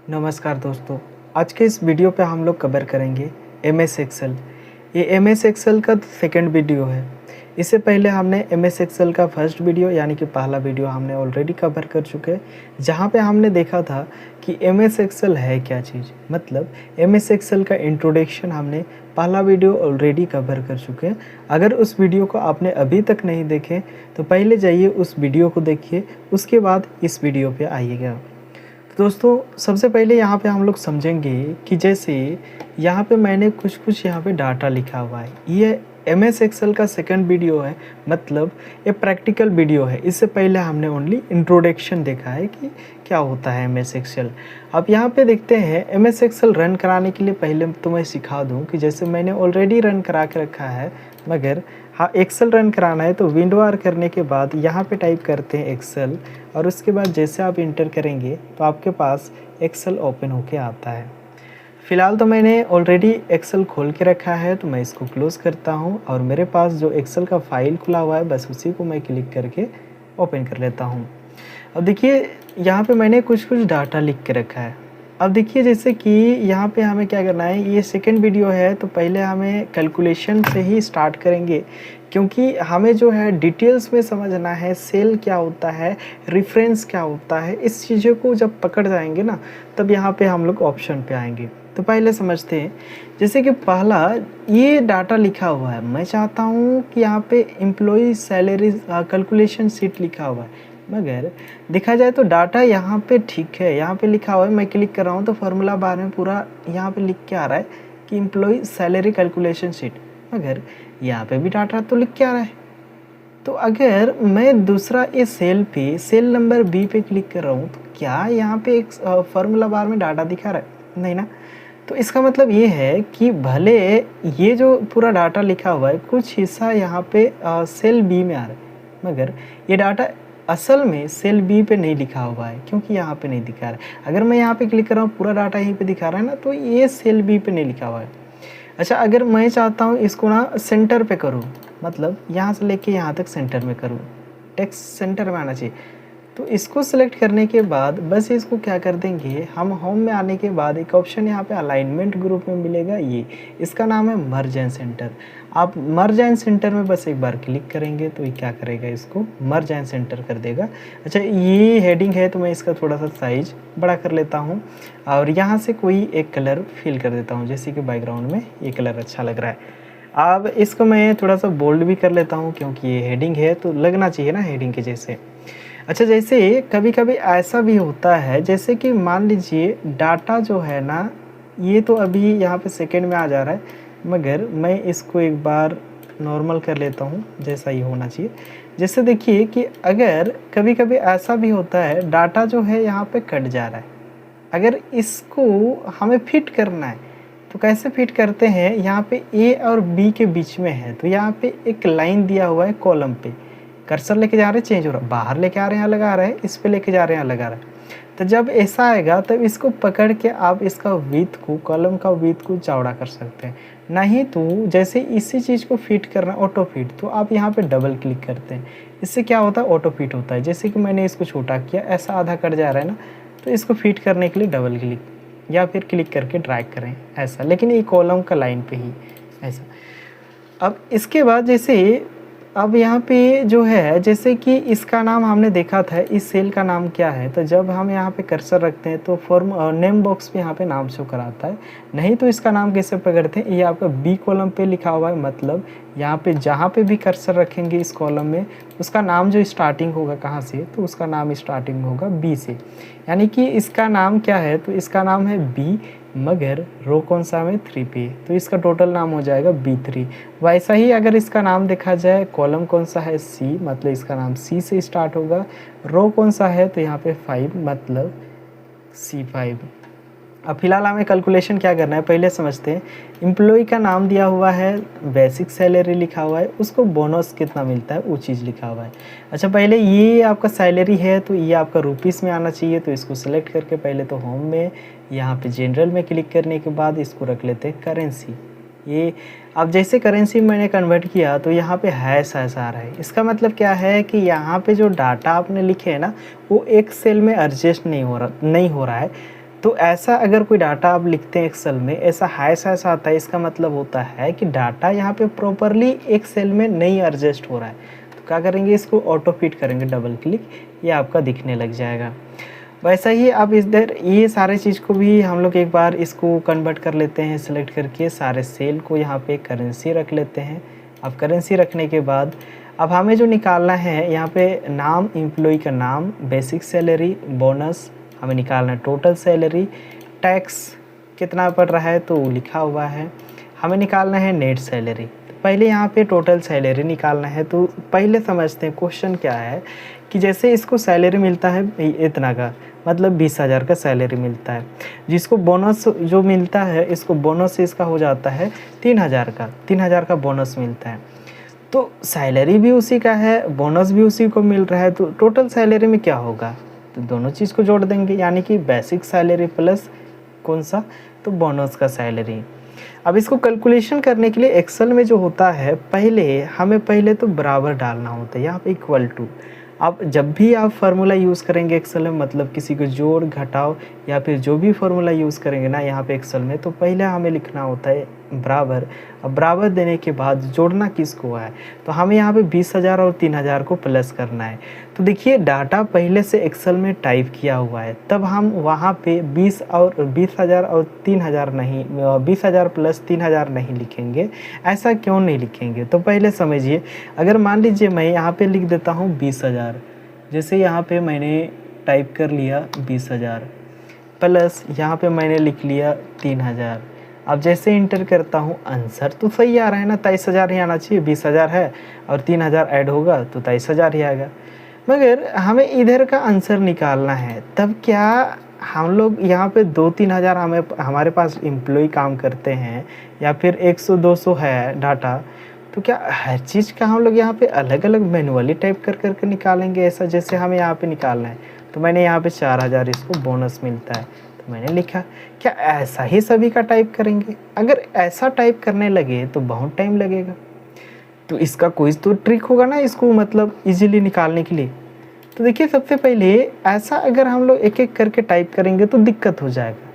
नमस्कार दोस्तों। आज के इस वीडियो पे हम लोग कवर करेंगे एम एस एक्सेल। ये एम एस एक्सेल का सेकंड वीडियो है। इससे पहले हमने एम एस एक्सेल का फर्स्ट वीडियो यानी कि पहला वीडियो हमने ऑलरेडी कवर कर चुके हैं, जहाँ पे हमने देखा था कि एम एस एक्सेल है क्या चीज़। मतलब एम एस एक्सेल का इंट्रोडक्शन हमने पहला वीडियो ऑलरेडी कवर कर चुके हैं। अगर उस वीडियो को आपने अभी तक नहीं देखे तो पहले जाइए उस वीडियो को देखिए, उसके बाद इस वीडियो पे आइएगा। तो दोस्तों, सबसे पहले यहाँ पे हम लोग समझेंगे कि जैसे यहाँ पे मैंने कुछ यहाँ पे डाटा लिखा हुआ है। ये एम एस एक्सेल का सेकंड वीडियो है, मतलब ये प्रैक्टिकल वीडियो है। इससे पहले हमने ओनली इंट्रोडक्शन देखा है कि क्या होता है एम एस एक्सेल। अब यहाँ पे देखते हैं एम एस एक्सेल रन कराने के लिए पहले तो मैं सिखा दूँ कि जैसे मैंने ऑलरेडी रन करा के रखा है, मगर हाँ एक्सेल रन कराना है तो विंडो आर करने के बाद यहाँ पे टाइप करते हैं एक्सेल, और उसके बाद जैसे आप इंटर करेंगे तो आपके पास एक्सेल ओपन होके आता है। फ़िलहाल तो मैंने ऑलरेडी एक्सेल खोल के रखा है, तो मैं इसको क्लोज़ करता हूँ और मेरे पास जो एक्सेल का फ़ाइल खुला हुआ है बस उसी को मैं क्लिक करके ओपन कर लेता हूँ। अब देखिए यहाँ पे मैंने कुछ डाटा लिख के रखा है। अब देखिए जैसे कि यहाँ पे हमें क्या करना है, ये सेकंड वीडियो है तो पहले हमें कैलकुलेशन से ही स्टार्ट करेंगे, क्योंकि हमें जो है डिटेल्स में समझना है सेल क्या होता है, रेफरेंस क्या होता है। इस चीज़ों को जब पकड़ जाएंगे ना, तब यहाँ पे हम लोग ऑप्शन पे आएंगे। तो पहले समझते हैं, जैसे कि पहला ये डाटा लिखा हुआ है। मैं चाहता हूँ कि यहाँ पे एम्प्लॉय सैलरी कैलकुलेशन शीट लिखा हुआ है, मगर देखा जाए तो डाटा यहाँ पे ठीक है, यहाँ पे लिखा हुआ है। मैं क्लिक कर रहा हूँ तो फार्मूला बार में पूरा यहाँ पे लिख के आ रहा है कि एम्प्लॉय सैलरी कैलकुलेशन शीट, मगर यहाँ पे भी डाटा तो लिख के आ रहा है। तो अगर मैं दूसरा ये सेल पे सेल नंबर बी पे क्लिक कर रहा हूँ तो क्या यहाँ पे एक फार्मूला बार में डाटा दिखा रहा है? नहीं ना। तो इसका मतलब ये है कि भले ये जो पूरा डाटा लिखा हुआ है कुछ हिस्सा यहाँ पे सेल बी में आ रहा है, मगर ये डाटा असल में सेल बी पे नहीं लिखा हुआ है, क्योंकि यहाँ पे नहीं दिखा रहा है। अगर मैं यहाँ पे क्लिक कर रहा हूँ पूरा डाटा यहीं पे दिखा रहा है ना, तो ये सेल बी पे नहीं लिखा हुआ है। अच्छा, अगर मैं चाहता हूँ इसको ना सेंटर पे करूँ, मतलब यहाँ से लेके यहाँ तक सेंटर में करूँ, टेक्स्ट सेंटर में आना चाहिए, तो इसको सिलेक्ट करने के बाद बस इसको क्या कर देंगे, हम होम में आने के बाद एक ऑप्शन यहाँ पे अलाइनमेंट ग्रुप में मिलेगा, ये इसका नाम है मर्ज एंड सेंटर। आप मर्ज एंड सेंटर में बस एक बार क्लिक करेंगे तो ये क्या करेगा, इसको मर्ज एंड सेंटर कर देगा। अच्छा, ये हेडिंग है तो मैं इसका थोड़ा सा साइज बड़ा कर लेता हूँ और यहाँ से कोई एक कलर फिल कर देता हूँ, जैसे कि बैकग्राउंड में ये कलर अच्छा लग रहा है। अब इसको मैं थोड़ा सा बोल्ड भी कर लेता हूँ, क्योंकि ये हेडिंग है तो लगना चाहिए ना हेडिंग के जैसे। अच्छा, जैसे कभी कभी ऐसा भी होता है, जैसे कि मान लीजिए डाटा जो है ना, ये तो अभी यहाँ पे सेकंड में आ जा रहा है, मगर मैं इसको एक बार नॉर्मल कर लेता हूँ जैसा ये होना चाहिए। जैसे देखिए कि अगर कभी कभी ऐसा भी होता है डाटा जो है यहाँ पे कट जा रहा है, अगर इसको हमें फिट करना है तो कैसे फिट करते हैं, यहाँ पे ए और बी के बीच में है तो यहाँ पे एक लाइन दिया हुआ है कॉलम पे, कर्सर लेके जा रहे हैं चेंज हो रहा है, बाहर लेके आ रहे हैं यहाँ लगा रहे हैं, इस पे लेके जा रहे हैं यहाँ लगा रहा है। तो जब ऐसा आएगा तब इसको पकड़ के आप इसका विड्थ को, कॉलम का विड्थ को चौड़ा कर सकते हैं। नहीं तो जैसे इसी चीज़ को फिट करना ऑटो फिट, तो आप यहाँ पे डबल क्लिक करते हैं, इससे क्या होता है ऑटो फिट होता है। जैसे कि मैंने इसको छोटा किया, ऐसा आधा कट जा रहा है ना, तो इसको फिट करने के लिए डबल क्लिक या फिर क्लिक करके ड्रैग करें ऐसा, लेकिन ये कॉलम का लाइन पे ही ऐसा। अब इसके बाद जैसे अब यहाँ पे जो है, जैसे कि इसका नाम हमने देखा था, इस सेल का नाम क्या है, तो जब हम यहाँ पे कर्सर रखते हैं तो फॉर्म नेम बॉक्स पे यहाँ पे नाम शो कराता है। नहीं तो इसका नाम कैसे पकड़ते हैं, ये आपका बी कॉलम पे लिखा हुआ है, मतलब यहाँ पे जहाँ पे भी कर्सर रखेंगे इस कॉलम में, उसका नाम जो स्टार्टिंग होगा कहाँ से, तो उसका नाम स्टार्टिंग होगा बी से। यानी कि इसका नाम क्या है, तो इसका नाम है बी, मगर रो कौन सा में 3 पे, तो इसका टोटल नाम हो जाएगा B3। वैसा ही अगर इसका नाम देखा जाए, कॉलम कौन सा है C, मतलब इसका नाम C से स्टार्ट होगा। रो कौन सा है, तो यहाँ पे 5, मतलब C5। अब फिलहाल हमें कैलकुलेशन क्या करना है पहले समझते हैं। एम्प्लॉय का नाम दिया हुआ है, बेसिक सैलरी लिखा हुआ है, उसको बोनस कितना मिलता है वो चीज़ लिखा हुआ है। अच्छा, पहले ये आपका सैलरी है तो ये आपका रुपीस में आना चाहिए, तो इसको सेलेक्ट करके पहले तो होम में यहाँ पे जनरल में क्लिक करने के बाद इसको रख लेते हैं करेंसी। ये अब जैसे करेंसी मैंने कन्वर्ट किया तो यहाँ पे हैश ऐसा आ रहा है। इसका मतलब क्या है कि यहाँ पे जो डाटा आपने लिखे है ना, वो एक सेल में एडजस्ट नहीं हो रहा है, तो ऐसा अगर कोई डाटा आप लिखते हैं एक्सेल में, ऐसा हैश ऐसा आता है, इसका मतलब होता है कि डाटा यहाँ पे प्रॉपरली एक सेल में नहीं एडजस्ट हो रहा है। तो क्या करेंगे, इसको ऑटो फिट करेंगे डबल क्लिक, ये आपका दिखने लग जाएगा। वैसा ही आप इधर ये सारे चीज़ को भी हम लोग एक बार इसको कन्वर्ट कर लेते हैं, सेलेक्ट करके सारे सेल को यहाँ पे करेंसी रख लेते हैं। अब करेंसी रखने के बाद अब हमें जो निकालना है यहाँ पे नाम, एम्प्लॉय का नाम, बेसिक सैलरी, बोनस हमें निकालना है, टोटल सैलरी, टैक्स कितना पड़ रहा है तो लिखा हुआ है, हमें निकालना है नेट सैलरी। पहले यहाँ पे टोटल सैलरी निकालना है। तो पहले समझते हैं क्वेश्चन क्या है कि जैसे इसको सैलरी मिलता है इतना का, मतलब 20,000 का सैलरी मिलता है, जिसको बोनस जो मिलता है इसको बोनस इसका हो जाता है 3,000 का बोनस मिलता है। तो सैलरी भी उसी का है, बोनस भी उसी को मिल रहा है, तो टोटल सैलरी में क्या होगा, तो दोनों चीज़ को जोड़ देंगे, यानी कि बेसिक सैलरी प्लस कौन सा, तो बोनस का सैलरी। अब इसको कैलकुलेशन करने के लिए एक्सेल में जो होता है, पहले तो बराबर डालना होता है, यहाँ पे इक्वल टू। अब जब भी आप फार्मूला यूज़ करेंगे एक्सेल में, मतलब किसी को जोड़ घटाओ या फिर जो भी फार्मूला यूज़ करेंगे ना यहाँ पे एक्सेल में, तो पहले हमें लिखना होता है बराबर। अब बराबर देने के बाद जोड़ना किसको है, तो हमें यहाँ पे 20,000 और 3,000 को प्लस करना है। तो देखिए डाटा पहले से एक्सेल में टाइप किया हुआ है, तब हम वहाँ पे 20,000 और 3,000 नहीं, 20,000 प्लस 3,000 नहीं लिखेंगे। ऐसा क्यों नहीं लिखेंगे, तो पहले समझिए। अगर मान लीजिए मैं यहाँ पे लिख देता हूँ 20,000, जैसे यहाँ पे मैंने टाइप कर लिया 20,000 प्लस यहाँ पे मैंने लिख लिया 3,000। अब जैसे इंटर करता हूँ, आंसर तो सही आ रहा है ना, 23,000 ही आना चाहिए। 20,000 है और 3,000 ऐड होगा तो 23,000 ही आएगा। मगर हमें इधर का आंसर निकालना है, तब क्या हम लोग यहाँ पे 2-3 हज़ार हमारे पास एम्प्लॉय काम करते हैं या फिर 100-200 है डाटा, तो क्या हर चीज़ का हम लोग यहाँ पे अलग अलग मैनुअली टाइप कर करके निकालेंगे, ऐसा जैसे हमें यहाँ पे निकालना है। तो मैंने यहाँ पे 4,000 इसको बोनस मिलता है तो मैंने लिखा। क्या ऐसा ही सभी का टाइप करेंगे? अगर ऐसा टाइप करने लगे तो बहुत टाइम लगेगा। तो इसका कोई तो ट्रिक होगा ना इसको मतलब इजीली निकालने के लिए। तो देखिए सबसे पहले ऐसा अगर हम लोग एक एक करके टाइप करेंगे तो दिक्कत हो जाएगा।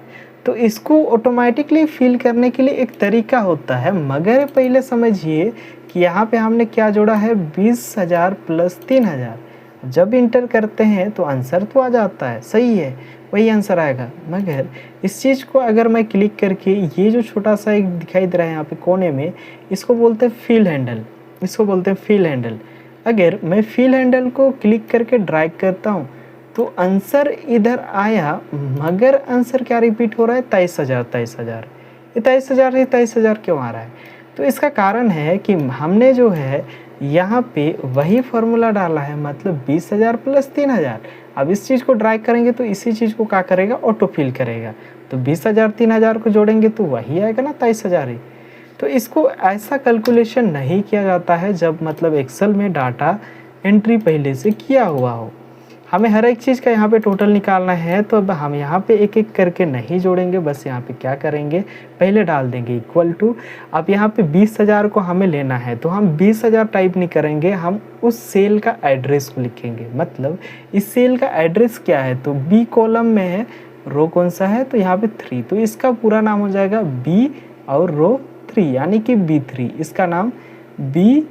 तो इसको ऑटोमेटिकली फिल करने के लिए एक तरीका होता है, मगर पहले समझिए कि यहाँ पे हमने क्या जोड़ा है, 20,000 प्लस 3,000। जब इंटर करते हैं तो आंसर तो आ जाता है, सही है, वही आंसर आएगा। मगर इस चीज़ को अगर मैं क्लिक करके, ये जो छोटा सा एक दिखाई दे रहा है यहाँ पे कोने में, इसको बोलते हैं फिल हैंडल, इसको बोलते हैं फिल हैंडल। अगर मैं फिल हैंडल को क्लिक करके ड्रैग करता हूँ तो आंसर इधर आया, मगर आंसर क्या रिपीट हो रहा है, 23,000। ये 23,000 क्यों आ रहा है? तो इसका कारण है कि हमने जो है यहाँ पे वही फार्मूला डाला है, मतलब 20,000 प्लस 3,000। अब इस चीज़ को ड्रैग करेंगे तो इसी चीज़ को क्या करेगा, ऑटो फिल करेगा। तो 20,000 3,000 को जोड़ेंगे तो वही आएगा ना, 23,000 ही। तो इसको ऐसा कैलकुलेशन नहीं किया जाता है जब मतलब एक्सेल में डाटा एंट्री पहले से किया हुआ हो। हमें हर एक चीज़ का यहाँ पे टोटल निकालना है, तो अब हम यहाँ पे एक एक करके नहीं जोड़ेंगे, बस यहाँ पे क्या करेंगे, पहले डाल देंगे इक्वल टू। अब यहाँ पे 20,000 को हमें लेना है तो हम 20,000 टाइप नहीं करेंगे, हम उस सेल का एड्रेस को लिखेंगे। मतलब इस सेल का एड्रेस क्या है, तो बी कॉलम में है, रो कौन सा है, तो यहाँ पे 3, तो इसका पूरा नाम हो जाएगा बी और रो 3 यानी कि B3। इसका नाम बी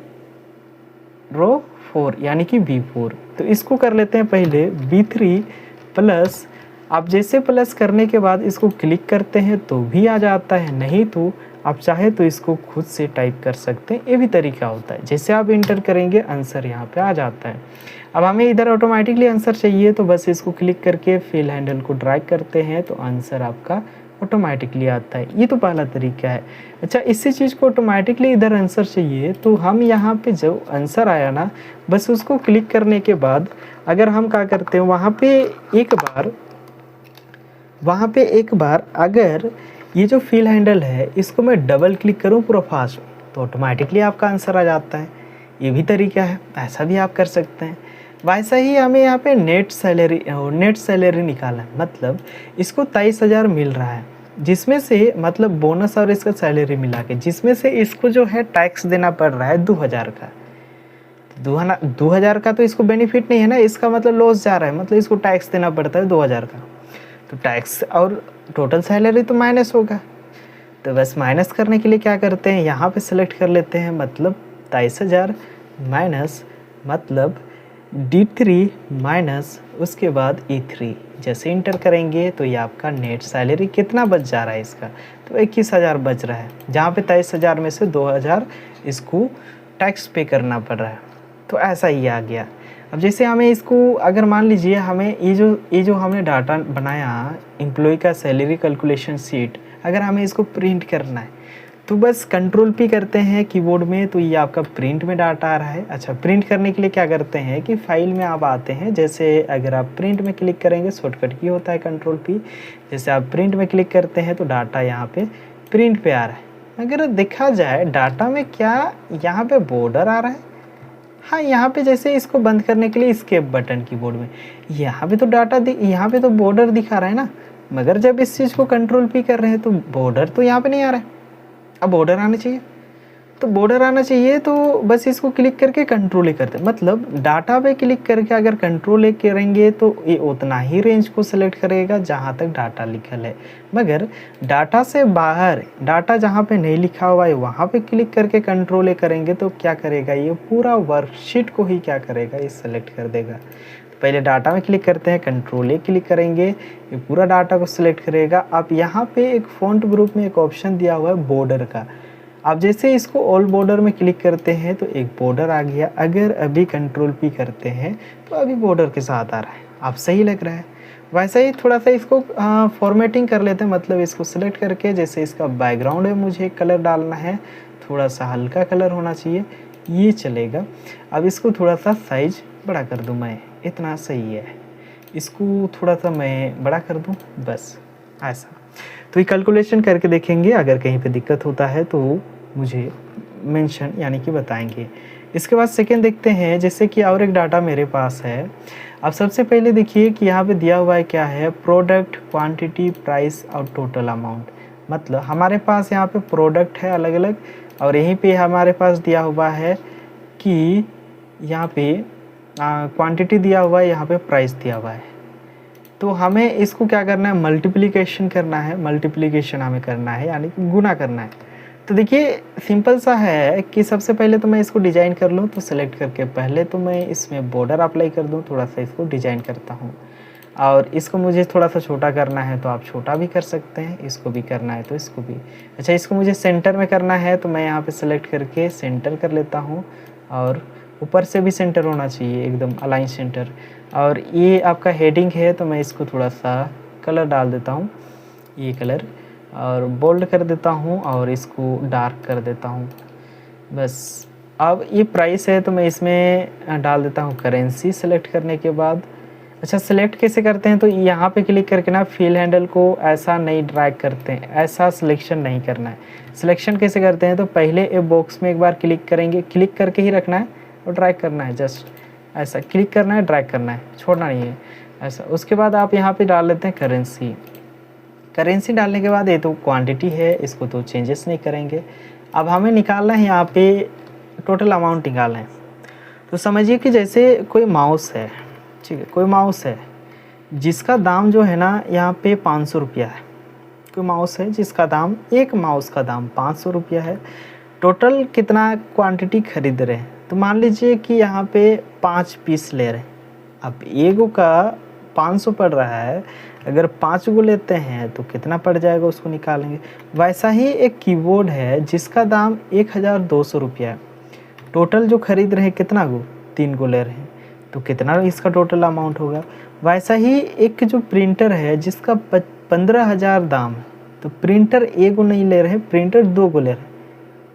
रो 4 यानी कि B4। तो इसको कर लेते हैं पहले B3 प्लस। आप जैसे प्लस करने के बाद इसको क्लिक करते हैं तो भी आ जाता है, नहीं तो आप चाहे तो इसको खुद से टाइप कर सकते हैं, ये भी तरीका होता है। जैसे आप इंटर करेंगे आंसर यहाँ पे आ जाता है। अब हमें इधर ऑटोमेटिकली आंसर चाहिए तो बस इसको क्लिक करके फिल हैंडल को ड्रैग करते हैं तो आंसर आपका ऑटोमेटिकली आता है। ये तो पहला तरीका है। अच्छा, इसी चीज़ को ऑटोमेटिकली इधर आंसर चाहिए तो हम यहाँ पे जो आंसर आया ना, बस उसको क्लिक करने के बाद अगर हम क्या करते हैं, वहाँ पे एक बार अगर ये जो फिल हैंडल है इसको मैं डबल क्लिक करूँ पूरा फास्ट, तो ऑटोमेटिकली आपका आंसर आ जाता है। ये भी तरीका है, ऐसा भी आप कर सकते हैं। वैसा ही हमें यहाँ पे नेट सैलरी निकालना है, मतलब इसको 23,000 मिल रहा है, जिसमें से मतलब बोनस और इसका सैलरी मिला के, जिसमें से इसको जो है टैक्स देना पड़ रहा है 2,000 का। 2,000 का तो इसको बेनिफिट नहीं है ना, इसका मतलब लॉस जा रहा है, मतलब इसको टैक्स देना पड़ता है 2,000 का। तो टैक्स और टोटल सैलरी तो माइनस होगा। तो बस माइनस करने के लिए क्या करते हैं, यहाँ पे सेलेक्ट कर लेते हैं, मतलब 23,000 माइनस मतलब D3 माइनस उसके बाद E3। जैसे इंटर करेंगे तो ये आपका नेट सैलरी कितना बच जा रहा है इसका, तो 21,000 बच रहा है, जहाँ पे 23,000 में से 2,000 इसको टैक्स पे करना पड़ रहा है। तो ऐसा ही आ गया। अब जैसे हमें इसको अगर मान लीजिए हमें ये जो हमने डाटा बनाया एम्प्लॉय का सैलरी कैलकुलेशन शीट, अगर हमें इसको प्रिंट करना है तो बस कंट्रोल P करते हैं कीबोर्ड में, तो ये आपका प्रिंट में डाटा आ रहा है। अच्छा, प्रिंट करने के लिए क्या करते हैं कि फाइल में आप आते हैं, जैसे अगर आप प्रिंट में क्लिक करेंगे शॉर्टकट की होता है कंट्रोल P, जैसे आप प्रिंट में क्लिक करते हैं तो डाटा यहाँ पे प्रिंट पे आ रहा है। अगर देखा जाए डाटा में क्या यहाँ पे बॉर्डर आ रहा है, हाँ यहाँ पे जैसे इसको बंद करने के लिए एस्केप बटन कीबोर्ड में, यहाँ पे तो डाटा यहाँ पे तो बॉर्डर दिखा रहा है ना, मगर जब इस चीज़ को कंट्रोल P कर रहे हैं तो बॉर्डर तो यहाँ पे नहीं आ रहा है। अब बॉर्डर आना चाहिए, तो बॉर्डर आना चाहिए, तो बस इसको क्लिक करके कंट्रोल ए करते हैं, मतलब डाटा पे क्लिक करके अगर कंट्रोल ए करेंगे तो ये उतना ही रेंज को सिलेक्ट करेगा जहाँ तक डाटा लिखल है। मगर डाटा से बाहर, डाटा जहाँ पे नहीं लिखा हुआ है वहाँ पे क्लिक करके कंट्रोल ए करेंगे तो क्या करेगा, ये पूरा वर्कशीट को ही क्या करेगा, ये सेलेक्ट कर देगा। तो पहले डाटा में क्लिक करते हैं, कंट्रोल ए क्लिक करेंगे, ये पूरा डाटा को सिलेक्ट करेगा। अब यहाँ पे एक फ़ॉन्ट ग्रुप में एक ऑप्शन दिया हुआ है बॉर्डर का, आप जैसे इसको ऑल बॉर्डर में क्लिक करते हैं तो एक बॉर्डर आ गया। अगर अभी कंट्रोल P करते हैं तो अभी बॉर्डर के साथ आ रहा है, आप सही लग रहा है। वैसे ही थोड़ा सा इसको फॉर्मेटिंग कर लेते हैं, मतलब इसको सिलेक्ट करके जैसे इसका बैकग्राउंड है मुझे कलर डालना है, थोड़ा सा हल्का कलर होना चाहिए, ये चलेगा। अब इसको थोड़ा सा साइज बड़ा कर दूँ मैं, इतना सही है, इसको थोड़ा सा मैं बड़ा कर दूँ, बस ऐसा। तो ये कैलकुलेशन करके देखेंगे, अगर कहीं पे दिक्कत होता है तो मुझे मेंशन यानी कि बताएंगे। इसके बाद सेकेंड देखते हैं, जैसे कि और एक डाटा मेरे पास है। अब सबसे पहले देखिए कि यहाँ पे दिया हुआ है क्या है, प्रोडक्ट, क्वांटिटी, प्राइस और टोटल अमाउंट। मतलब हमारे पास यहाँ पे प्रोडक्ट है अलग अलग, और यहीं पे हमारे पास दिया हुआ है कि यहाँ पे क्वांटिटी दिया हुआ है, यहाँ पे प्राइस दिया हुआ है। तो हमें इसको क्या करना है, मल्टीप्लिकेशन करना है, मल्टीप्लिकेशन हमें करना है यानी कि गुना करना है। तो देखिए सिंपल सा है कि सबसे पहले तो मैं इसको डिज़ाइन कर लूँ, तो सेलेक्ट करके पहले तो मैं इसमें बॉर्डर अप्लाई कर दूँ, थोड़ा सा इसको डिज़ाइन करता हूँ। और इसको मुझे थोड़ा सा छोटा करना है तो आप छोटा भी कर सकते हैं, इसको भी करना है तो इसको भी। अच्छा, इसको मुझे सेंटर में करना है तो मैं यहाँ पे सेलेक्ट करके सेंटर कर लेता हूँ, और ऊपर से भी सेंटर होना चाहिए एकदम अलाइन सेंटर। और ये आपका हेडिंग है तो मैं इसको थोड़ा सा कलर डाल देता हूँ, ये कलर, और बोल्ड कर देता हूँ और इसको डार्क कर देता हूँ, बस। अब ये प्राइस है तो मैं इसमें डाल देता हूँ करेंसी सेलेक्ट करने के बाद। अच्छा, सेलेक्ट कैसे करते हैं, तो यहाँ पे क्लिक करके ना फिल हैंडल को ऐसा नहीं ड्रैग करते हैं, ऐसा सिलेक्शन नहीं करना है। सिलेक्शन कैसे करते हैं, तो पहले ए बॉक्स में एक बार क्लिक करेंगे, क्लिक करके ही रखना है और ड्रैग करना है, जस्ट ऐसा क्लिक करना है, ड्रैग करना है, छोड़ना नहीं है ऐसा। उसके बाद आप यहाँ पे डाल लेते हैं करेंसी। करेंसी डालने के बाद ये तो क्वांटिटी है, इसको तो चेंजेस नहीं करेंगे। अब हमें निकालना है यहाँ पे टोटल अमाउंट निकालना है। तो समझिए कि जैसे कोई माउस है, ठीक है, कोई माउस है जिसका दाम जो है ना यहाँ पे 500 रुपया है। कोई माउस है जिसका दाम, एक माउस का दाम 500 रुपया है। टोटल कितना क्वांटिटी खरीद रहे हैं, तो मान लीजिए कि यहाँ पे 5 पीस ले रहे हैं। अब एगो का 500 पड़ रहा है, अगर 5 गो लेते हैं तो कितना पड़ जाएगा उसको निकालेंगे। वैसा ही एक कीबोर्ड है जिसका दाम 1200 रुपया है। टोटल जो खरीद रहे हैं कितना गो, 3 गो ले रहे हैं, तो कितना इसका टोटल अमाउंट होगा। वैसा ही एक जो प्रिंटर है जिसका 15,000 दाम है, तो प्रिंटर एगो नहीं ले रहे हैं, प्रिंटर 2 गो ले रहे हैं,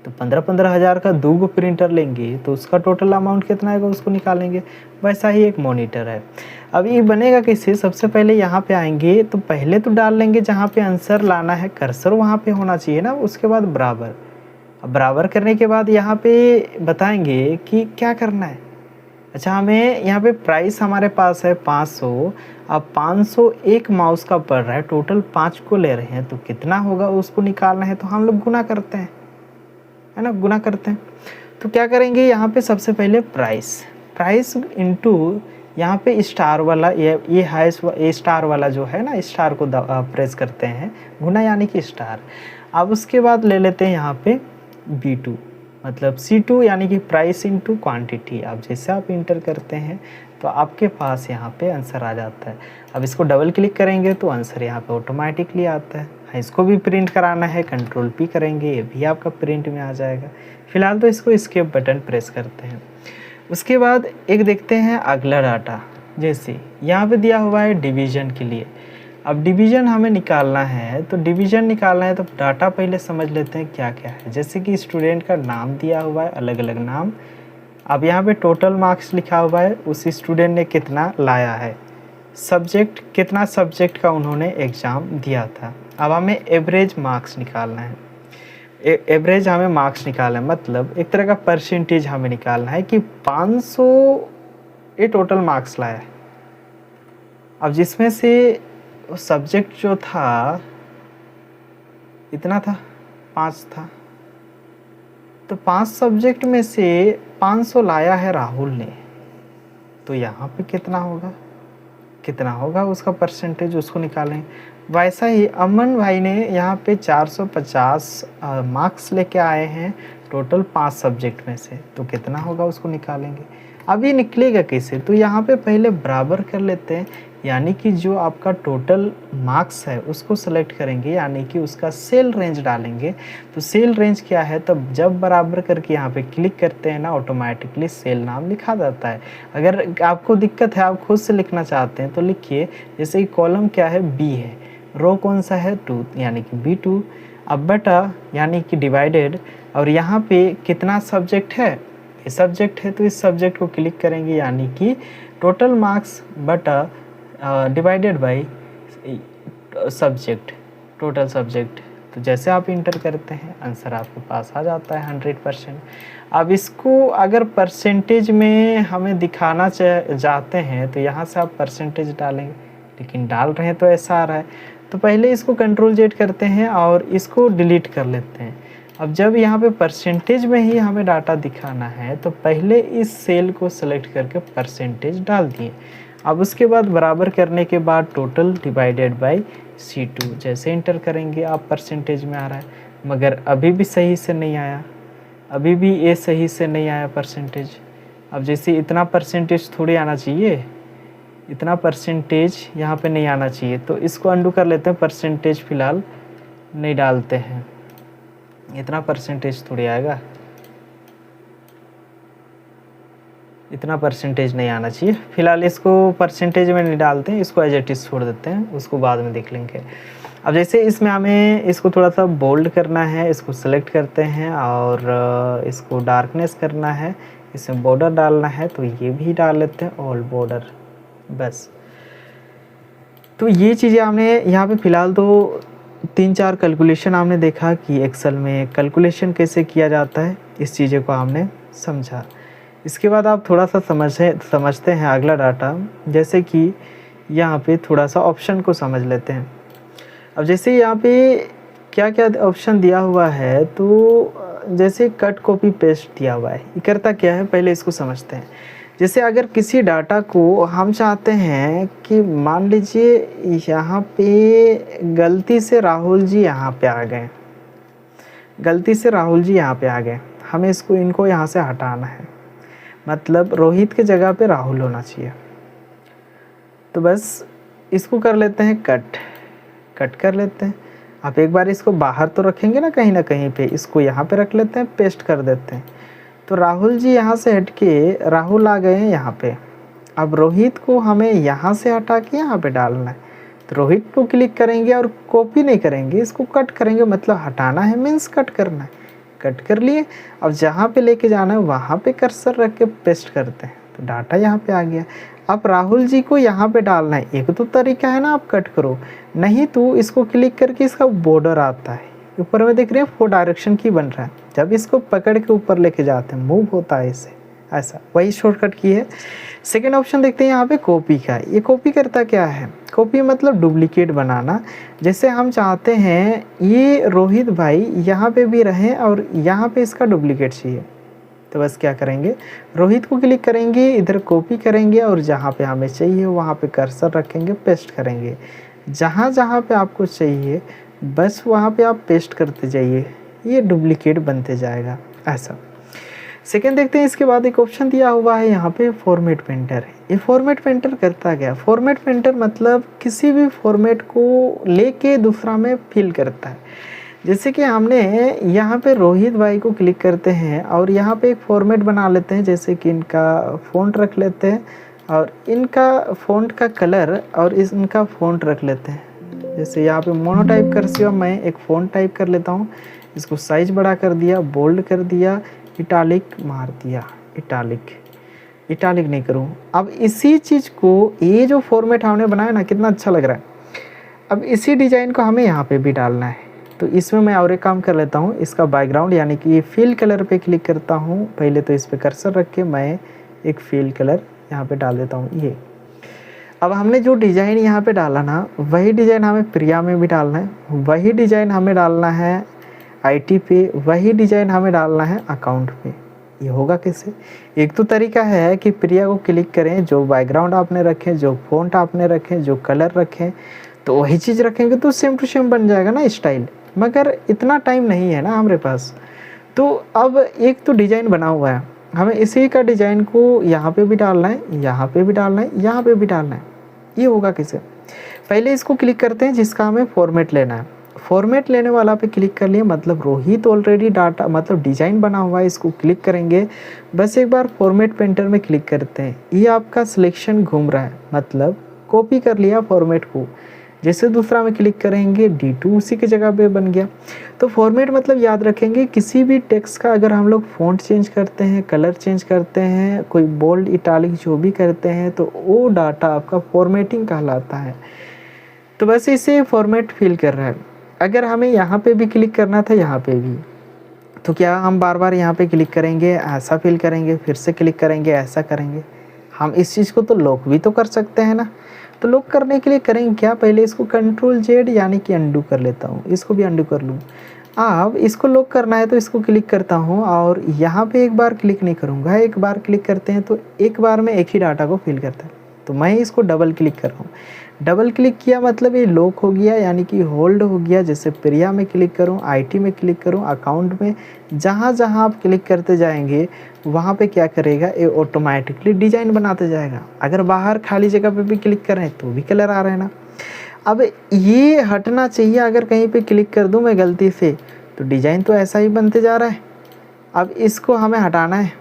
तो 15,000 का 2 गो प्रिंटर लेंगे तो उसका टोटल अमाउंट कितना आएगा उसको निकालेंगे। वैसा ही एक मॉनिटर है। अब ये बनेगा कैसे, सबसे पहले यहाँ पे आएंगे तो पहले तो डाल लेंगे जहाँ पे आंसर लाना है, कर्सर वहाँ पे होना चाहिए ना, उसके बाद बराबर। अब बराबर करने के बाद यहाँ पे बताएंगे कि क्या करना है। अच्छा, हमें यहाँ पे प्राइस हमारे पास है 500। अब 500 एक माउस का पड़ रहा है, टोटल 5 को ले रहे हैं, तो कितना होगा उसको निकालना है। तो हम लोग गुना करते हैं, है ना, गुना करते हैं। तो क्या करेंगे यहाँ पे सबसे पहले प्राइस इंटू यहाँ पे स्टार वाला ये हैश ये स्टार वाला जो है ना, स्टार को प्रेस करते हैं, गुना यानी कि स्टार। अब उसके बाद ले लेते हैं यहाँ पे B2 मतलब C2 यानी कि प्राइस इनटू क्वांटिटी। अब जैसे आप इंटर करते हैं तो आपके पास यहाँ पे आंसर आ जाता है। अब इसको डबल क्लिक करेंगे तो आंसर यहाँ पे ऑटोमेटिकली आता है। इसको भी प्रिंट कराना है, कंट्रोल P करेंगे, ये भी आपका प्रिंट में आ जाएगा। फिलहाल तो इसको एस्केप बटन प्रेस करते हैं। उसके बाद एक देखते हैं अगला डाटा, जैसे यहाँ पे दिया हुआ है डिवीज़न के लिए। अब डिवीज़न हमें निकालना है, तो डिवीज़न निकालना है तो डाटा पहले समझ लेते हैं क्या क्या है। जैसे कि स्टूडेंट का नाम दिया हुआ है, अलग अलग नाम। अब यहाँ पे टोटल मार्क्स लिखा हुआ है, उस स्टूडेंट ने कितना लाया है। सब्जेक्ट, कितना सब्जेक्ट का उन्होंने एग्ज़ाम दिया था। अब हमें एवरेज मार्क्स निकालना है। एवरेज हमें मार्क्स निकालना है, मतलब एक तरह का परसेंटेज हमें निकालना है कि 500 ये टोटल मार्क्स लाया है। अब जिसमें से सब्जेक्ट जो था इतना था, 5 था, तो 5 सब्जेक्ट में से 500 लाया है राहुल ने, तो यहाँ पे कितना होगा उसका परसेंटेज, उसको निकालें। वैसा ही अमन भाई ने यहाँ पे 450 मार्क्स लेके आए हैं टोटल 5 सब्जेक्ट में से, तो कितना होगा उसको निकालेंगे। अब ये निकलेगा कैसे, तो यहाँ पे पहले बराबर कर लेते हैं, यानी कि जो आपका टोटल मार्क्स है उसको सेलेक्ट करेंगे, यानी कि उसका सेल रेंज डालेंगे। तो सेल रेंज क्या है, तब जब बराबर करके यहाँ पे क्लिक करते हैं ना, ऑटोमेटिकली सेल नाम लिखा जाता है। अगर आपको दिक्कत है, आप खुद से लिखना चाहते हैं तो लिखिए। जैसे कि कॉलम क्या है, B है, रो कौन सा है, 2 यानी कि B2। अब बटा यानी कि डिवाइडेड, और यहाँ पे कितना सब्जेक्ट है, ये सब्जेक्ट है, तो इस सब्जेक्ट को क्लिक करेंगे, यानी कि टोटल मार्क्स बटा divided by subject, total subject. तो जैसे आप इंटर करते हैं आंसर आपके पास आ जाता है 100%। अब इसको अगर परसेंटेज में हमें दिखाना चाहते हैं तो यहाँ से आप परसेंटेज डालेंगे, लेकिन डाल रहे हैं तो ऐसा आ रहा है। तो पहले इसको कंट्रोल Z करते हैं और इसको डिलीट कर लेते हैं। अब जब यहाँ पे परसेंटेज में ही हमें डाटा दिखाना है तो पहले इस सेल को सेलेक्ट करके परसेंटेज डाल दिए। अब उसके बाद बराबर करने के बाद टोटल डिवाइडेड बाय C2, जैसे इंटर करेंगे आप परसेंटेज में आ रहा है, मगर अभी भी सही से नहीं आया, अभी भी ये सही से नहीं आया परसेंटेज। अब जैसे इतना परसेंटेज थोड़ी आना चाहिए, इतना परसेंटेज यहाँ पे नहीं आना चाहिए, तो इसको अंडू कर लेते हैं। परसेंटेज फ़िलहाल नहीं डालते हैं, इतना परसेंटेज थोड़ी आएगा, इतना परसेंटेज नहीं आना चाहिए। फिलहाल इसको परसेंटेज में नहीं डालते हैं, इसको एज इट इज़ छोड़ देते हैं, उसको बाद में देख लेंगे। अब जैसे इसमें हमें इसको थोड़ा सा बोल्ड करना है, इसको सेलेक्ट करते हैं और इसको डार्कनेस करना है, इसमें बॉर्डर डालना है, तो ये भी डाल लेते हैं ऑल बॉर्डर, बस। तो ये चीज़ें हमने यहाँ पे फ़िलहाल तो 3-4 कैलकुलेशन हमने देखा कि एक्सेल में कैलकुलेशन कैसे किया जाता है, इस चीज़ों को हमने समझा। इसके बाद आप थोड़ा सा समझते हैं अगला डाटा, जैसे कि यहाँ पे थोड़ा सा ऑप्शन को समझ लेते हैं। अब जैसे यहाँ पे क्या क्या ऑप्शन दिया हुआ है, तो जैसे कट कॉपी पेस्ट दिया हुआ है, ये करता क्या है पहले इसको समझते हैं। जैसे अगर किसी डाटा को हम चाहते हैं कि मान लीजिए यहाँ पे गलती से राहुल जी यहाँ पे आ गए, गलती से राहुल जी यहाँ पे आ गए, हमें इनको यहाँ से हटाना है, मतलब रोहित के जगह पे राहुल होना चाहिए। तो बस इसको कर लेते हैं कट कर लेते हैं। आप एक बार इसको बाहर तो रखेंगे ना कहीं पे, इसको यहाँ पे रख लेते हैं, पेस्ट कर देते हैं। तो राहुल जी यहाँ से हट के राहुल आ गए हैं यहाँ पे। अब रोहित को हमें यहाँ से हटा के यहाँ पे डालना है, तो रोहित को क्लिक करेंगे और कॉपी नहीं करेंगे, इसको कट करेंगे, मतलब हटाना है मीन्स कट करना है। कट कर लिए, अब जहाँ पे लेके जाना है वहाँ पे कर्सर रख के पेस्ट करते हैं, तो डाटा यहाँ पे आ गया। अब राहुल जी को यहाँ पे डालना है, एक तो तरीका है ना, आप कट करो, नहीं तो इसको क्लिक करके इसका बॉर्डर आता है, ऊपर में देख रहे हैं 4 डायरेक्शन की बन रहा है, जब इसको पकड़ के ऊपर लेके जाते हैं मूव होता है इससे, ऐसा वही शॉर्टकट की है। सेकेंड ऑप्शन देखते हैं यहाँ पे कॉपी का। ये कॉपी करता क्या है, कॉपी मतलब डुप्लीकेट बनाना। जैसे हम चाहते हैं ये रोहित भाई यहाँ पे भी रहें और यहाँ पे इसका डुप्लीकेट चाहिए, तो बस क्या करेंगे, रोहित को क्लिक करेंगे, इधर कॉपी करेंगे और जहाँ पे हमें चाहिए वहाँ पे कर्सर रखेंगे, पेस्ट करेंगे। जहाँ जहाँ पे आपको चाहिए बस वहाँ पे आप पेस्ट करते जाइए, ये डुप्लीकेट बनते जाएगा ऐसा। सेकेंड देखते हैं, इसके बाद एक ऑप्शन दिया हुआ है यहाँ पे फॉर्मेट पेंटर। ये फॉर्मेट पेंटर करता क्या? फॉर्मेट पेंटर मतलब किसी भी फॉर्मेट को लेके दूसरा में फिल करता है। जैसे कि हमने यहाँ पे रोहित भाई को क्लिक करते हैं और यहाँ पे एक फॉर्मेट बना लेते हैं, जैसे कि इनका फ़ॉन्ट रख लेते हैं और इनका फ़ॉन्ट का कलर और इनका फ़ॉन्ट रख लेते हैं। जैसे यहाँ पे मोनो टाइप कर्सिव मैं एक फ़ॉन्ट टाइप कर लेता हूँ, इसको साइज़ बड़ा कर दिया, बोल्ड कर दिया, इटालिक मार दिया, इटालिक नहीं करूँ। अब इसी चीज़ को, ये जो फॉर्मेट हमने बनाया ना, कितना अच्छा लग रहा है। अब इसी डिज़ाइन को हमें यहाँ पे भी डालना है, तो इसमें मैं और एक काम कर लेता हूँ, इसका बैकग्राउंड यानी कि फिल कलर पे क्लिक करता हूँ। पहले तो इस पे कर्सर रख के मैं एक फिल कलर यहाँ पे डाल देता हूँ ये। अब हमने जो डिज़ाइन यहाँ पे डाला ना, वही डिज़ाइन हमें प्रिया में भी डालना है, वही डिज़ाइन हमें डालना है आईटी पे, वही डिज़ाइन हमें डालना है अकाउंट पे। ये होगा कैसे? एक तो तरीका है कि प्रिया को क्लिक करें, जो बैकग्राउंड आपने रखें, जो फ़ॉन्ट आपने रखें, जो कलर रखें, तो वही चीज़ रखेंगे तो सेम टू सेम बन जाएगा ना स्टाइल। मगर इतना टाइम नहीं है ना हमारे पास। तो अब एक तो डिज़ाइन बना हुआ है, हमें इसी का डिज़ाइन को यहाँ पे भी डालना है, यहाँ पे भी डालना है, यहाँ पे भी डालना है। ये होगा कैसे? पहले इसको क्लिक करते हैं जिसका हमें फॉर्मेट लेना है। फॉर्मेट लेने वाला पे क्लिक कर लिए, मतलब रोहित ऑलरेडी डाटा मतलब डिज़ाइन बना हुआ है, इसको क्लिक करेंगे। बस एक बार फॉर्मेट पेंटर में क्लिक करते हैं, ये आपका सिलेक्शन घूम रहा है, मतलब कॉपी कर लिया फॉर्मेट को। जैसे दूसरा में क्लिक करेंगे, D2 उसी की जगह पे बन गया। तो फॉर्मेट मतलब याद रखेंगे, किसी भी टेक्स्ट का अगर हम लोग फ़ॉन्ट चेंज करते हैं, कलर चेंज करते हैं, कोई बोल्ड इटालिक जो भी करते हैं, तो वो डाटा आपका फॉर्मेटिंग कहलाता है। तो बस इसे फॉर्मेट फिल कर रहा है। अगर हमें यहाँ पे भी क्लिक करना था, यहाँ पे भी, तो क्या हम बार बार यहाँ पे क्लिक करेंगे, ऐसा फिल करेंगे, फिर से क्लिक करेंगे, ऐसा करेंगे? हम इस चीज़ को तो लॉक भी तो कर सकते हैं ना। तो लॉक करने के लिए करेंगे क्या, पहले इसको Ctrl+Z यानी कि अंडू कर लेता हूँ, इसको भी अंडू कर लूँ। अब इसको लॉक करना है तो इसको क्लिक करता हूँ और यहाँ पे एक बार क्लिक नहीं करूँगा, एक बार क्लिक करते हैं तो एक बार में एक ही डाटा को फिल करता है। तो मैं इसको डबल क्लिक कर रहा हूँ, डबल क्लिक किया मतलब ये लॉक हो गया यानी कि होल्ड हो गया। जैसे प्रिया में क्लिक करूँ, आईटी में क्लिक करूँ, अकाउंट में, जहाँ जहाँ आप क्लिक करते जाएंगे वहाँ पे क्या करेगा, ये ऑटोमेटिकली डिज़ाइन बनाते जाएगा। अगर बाहर खाली जगह पे भी क्लिक करें तो भी कलर आ रहे हैं ना। अब ये हटना चाहिए, अगर कहीं पे क्लिक कर दूँ मैं गलती से तो डिज़ाइन तो ऐसा ही बनते जा रहा है। अब इसको हमें हटाना है,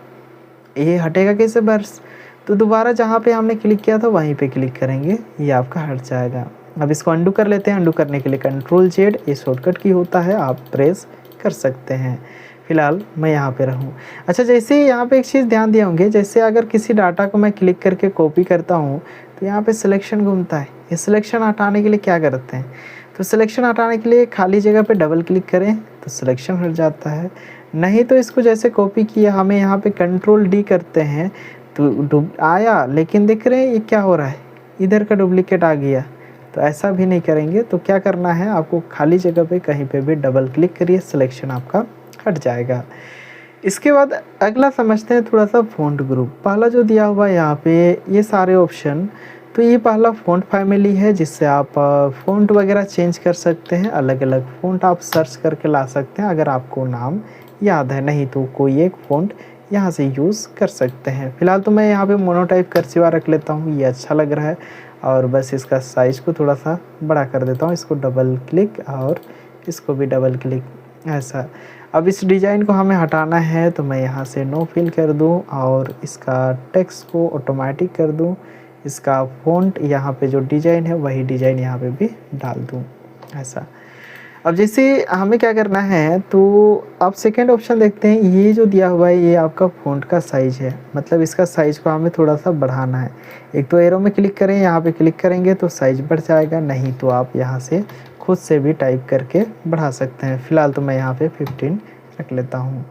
ये हटेगा कैसे बस? तो दोबारा जहाँ पे हमने क्लिक किया था वहीं पे क्लिक करेंगे, ये आपका हट जाएगा। अब इसको अंडू कर लेते हैं। अंडू करने के लिए Ctrl+Z, ये शॉर्टकट की होता है, आप प्रेस कर सकते हैं। फ़िलहाल मैं यहाँ पे रहूँ। अच्छा, जैसे यहाँ पे एक चीज़ ध्यान दिए होंगे, जैसे अगर किसी डाटा को मैं क्लिक करके कॉपी करता हूँ तो यहाँ पे सिलेक्शन घूमता है। ये सिलेक्शन हटाने के लिए क्या करते हैं, तो सिलेक्शन हटाने के लिए खाली जगह पे डबल क्लिक करें तो सिलेक्शन हट जाता है। नहीं तो इसको जैसे कॉपी किया, हमें यहाँ पे Ctrl+D करते हैं तो आया, लेकिन देख रहे हैं ये क्या हो रहा है, इधर का डुप्लीकेट आ गया। तो ऐसा भी नहीं करेंगे। तो क्या करना है, आपको खाली जगह पे कहीं पे भी डबल क्लिक करिए, सिलेक्शन आपका हट जाएगा। इसके बाद अगला समझते हैं थोड़ा सा फ़ॉन्ट ग्रुप। पहला जो दिया हुआ है यहाँ पे ये सारे ऑप्शन, तो ये पहला फ़ॉन्ट फैमिली है जिससे आप फ़ॉन्ट वगैरह चेंज कर सकते हैं, अलग अलग फ़ॉन्ट आप सर्च करके ला सकते हैं अगर आपको नाम याद है, नहीं तो कोई एक फ़ॉन्ट यहाँ से यूज़ कर सकते हैं। फ़िलहाल तो मैं यहाँ पे मोनोटाइप कर्सिवा रख लेता हूँ, ये अच्छा लग रहा है। और बस इसका साइज़ को थोड़ा सा बड़ा कर देता हूँ, इसको डबल क्लिक और इसको भी डबल क्लिक, ऐसा। अब इस डिज़ाइन को हमें हटाना है तो मैं यहाँ से नो फिल कर दूँ और इसका टेक्स्ट को ऑटोमेटिक कर दूँ। इसका फ़ॉन्ट यहाँ पे जो डिज़ाइन है वही डिज़ाइन यहाँ पे भी डाल दूँ, ऐसा। अब जैसे हमें क्या करना है, तो आप सेकेंड ऑप्शन देखते हैं, ये जो दिया हुआ है ये आपका फ़ॉन्ट का साइज़ है, मतलब इसका साइज़ को हमें थोड़ा सा बढ़ाना है। एक तो एरो में क्लिक करें, यहाँ पे क्लिक करेंगे तो साइज़ बढ़ जाएगा, नहीं तो आप यहाँ से खुद से भी टाइप करके बढ़ा सकते हैं। फ़िलहाल तो मैं यहाँ पे 15 रख लेता हूँ।